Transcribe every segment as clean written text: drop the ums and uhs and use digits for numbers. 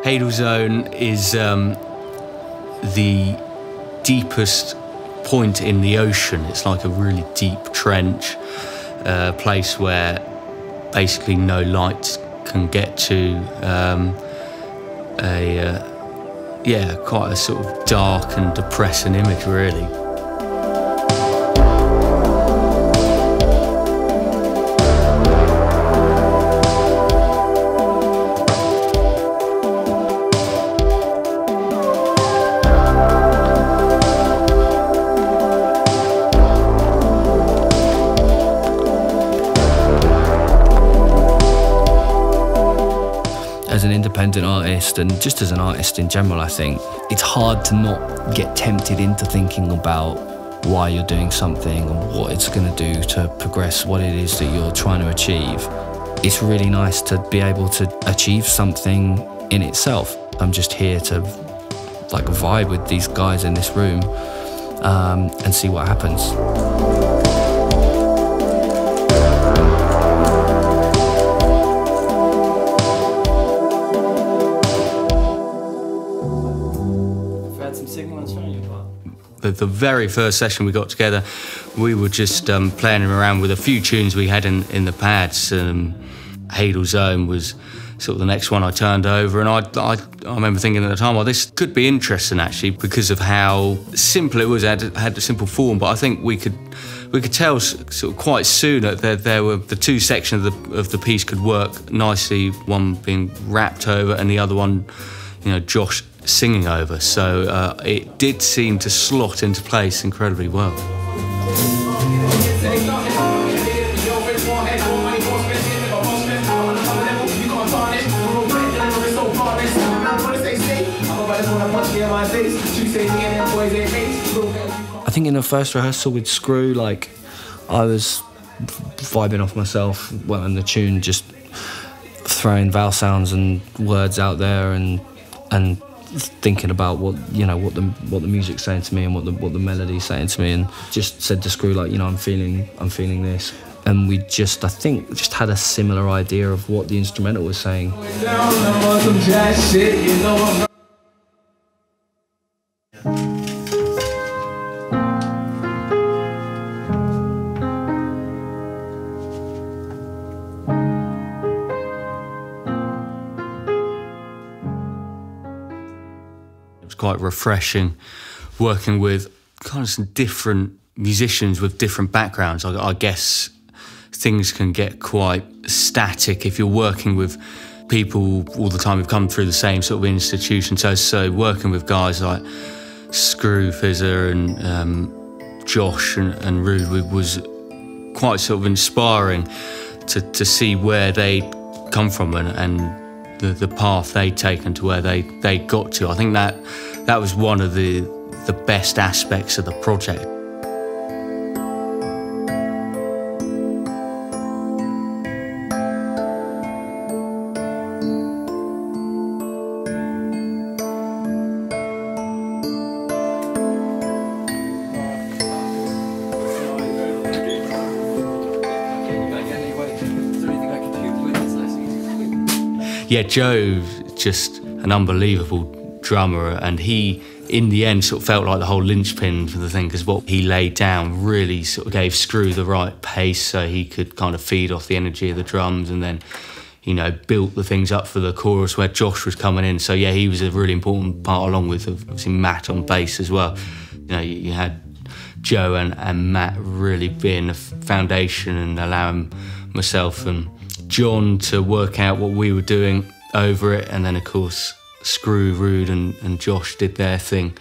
Hadal Zone is the deepest point in the ocean. It's like a really deep trench, place where basically no light can get to. Yeah, quite a sort of dark and depressing image, really. As an independent artist, and just as an artist in general, I think it's hard to not get tempted into thinking about why you're doing something and what it's going to do to progress what it is that you're trying to achieve. It's really nice to be able to achieve something in itself. I'm just here to like vibe with these guys in this room and see what happens. The very first session we got together, we were just playing around with a few tunes we had in the pads. Hadal Zone was sort of the next one I turned over, and I remember thinking at the time, well, this could be interesting actually because of how simple it was. It had a simple form, but I think we could tell sort of quite soon that there were the two sections of the piece could work nicely. One being rapped over, and the other one, you know, Josh singing over, so it did seem to slot into place incredibly well. I think in the first rehearsal with Screw, like, I was vibing off myself, well, in the tune, just throwing vowel sounds and words out there, and thinking about what the music's saying to me and what the melody's saying to me, and just said to Screw, like, you know, I'm feeling this, and we just, I think, just had a similar idea of what the instrumental was saying. Quite refreshing working with kind of some different musicians with different backgrounds. I guess things can get quite static if you're working with people all the time who've come through the same sort of institution. So working with guys like Scrufizzer and Josh and Rewd was quite sort of inspiring to see where they come from and the path they'd taken to where they got to. I think that was one of the best aspects of the project. Yeah, Joe's just an unbelievable drummer, and he, in the end, sort of felt like the whole linchpin for the thing, because what he laid down really sort of gave Screw the right pace so he could kind of feed off the energy of the drums, and then, you know, built the things up for the chorus where Josh was coming in. So yeah, he was a really important part, along with obviously Matt on bass as well. You know, you had Joe and Matt really being the foundation and allowing myself and John to work out what we were doing over it, and then of course Screw, Rewd and Josh did their thing.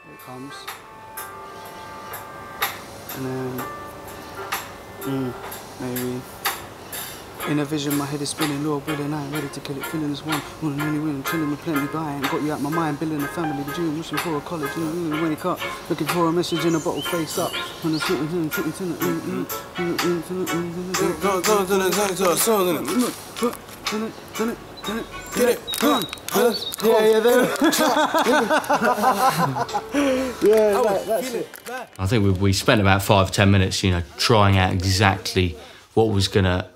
Here it comes. And then maybe in a vision, my head is spinning, Lord willing, I ain't ready to kill it, feeling as one. One and only winning, chilling with plenty, but I ain't got you out my mind, building a family with you, wishing for a college, wake up, looking for a message in a bottle, face up. When the Get it, come on. Yeah, there. Yeah, that's it. I think we spent about 5-10 minutes, you know, trying out exactly what was going to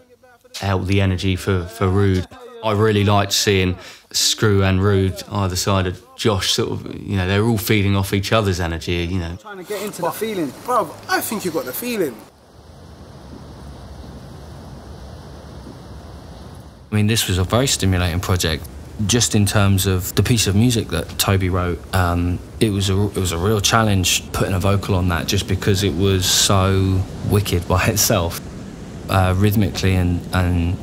help the energy for Rewd. I really liked seeing Screw and Rewd either side of Josh, sort of, you know, they're all feeding off each other's energy, you know. Trying to get into the feeling. Bruv, I think you got the feeling. I mean, this was a very stimulating project, just in terms of the piece of music that Toby wrote. It was a real challenge putting a vocal on that, just because it was so wicked by itself, rhythmically and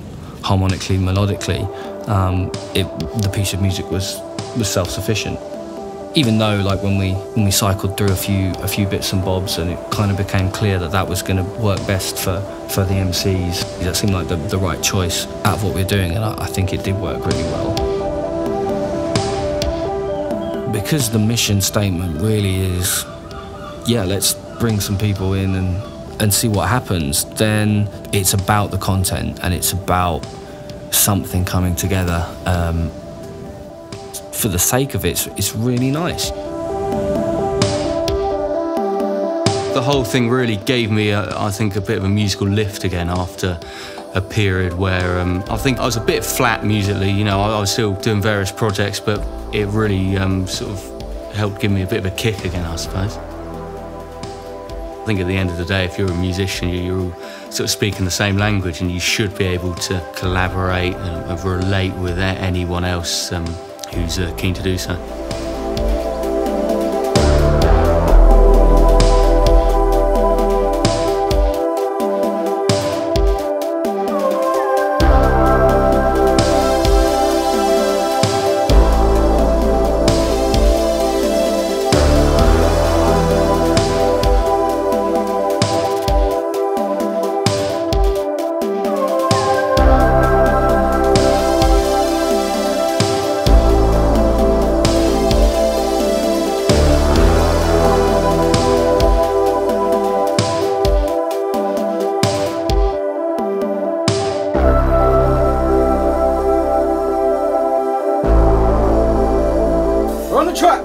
harmonically, melodically. The piece of music was self-sufficient. Even though, like, when we cycled through a few bits and bobs, and it kind of became clear that that was going to work best for the MCs, that seemed like the right choice out of what we're doing, and I think it did work really well. Because the mission statement really is, yeah, let's bring some people in and see what happens, then it's about the content and it's about something coming together. For the sake of it, it's really nice. The whole thing really gave me, I think, a bit of a musical lift again after a period where I think I was a bit flat musically. You know, I was still doing various projects, but it really sort of helped give me a bit of a kick again, I suppose. I think at the end of the day, if you're a musician, you're all sort of speaking the same language, and you should be able to collaborate and relate with anyone else who's keen to do so. We're on the track.